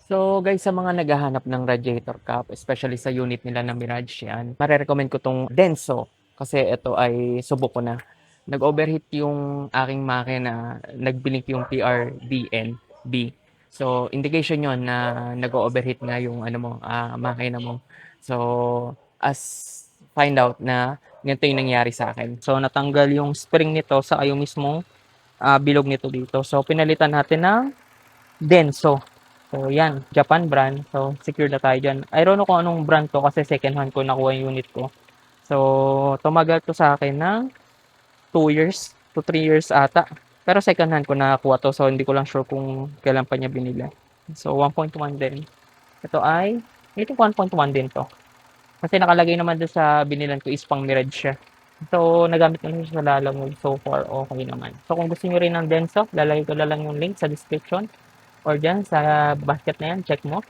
So guys, sa mga naghahanap ng radiator cap, especially sa unit nila na Mirage yan, mare-recommend ko 'tong Denso kasi ito ay subok ko na. Nag-overheat yung aking makina, nag-blink yung PRBNB. So indication yon na nag-o-overheat nga yung ano mo, makina mo. So as find out na ganito yung nangyari sa akin. So natanggal yung spring nito sa yung mismong bilog nito dito. So pinalitan natin ng Denso. So yan, Japan brand. So secure na tayo diyan. I don't know kung anong brand 'to kasi second hand ko nakuha yung unit ko. So tumagal 'to sa akin ng 2 years to 3 years ata. Pero second hand ko nakakuha 'to, so hindi ko lang sure kung kailan pa niya binili. So 1.1 din. Ito ay I think 1.1 din 'to. Kasi nakalagay naman dun sa binilan ko is pang Mirage siya. So nagamit ko na siya sa Lalamove. So far okay naman. So kung gusto niyo rin ng Denso, lalagay ko na lang yung link sa description or diyan sa basket na yan, check mo.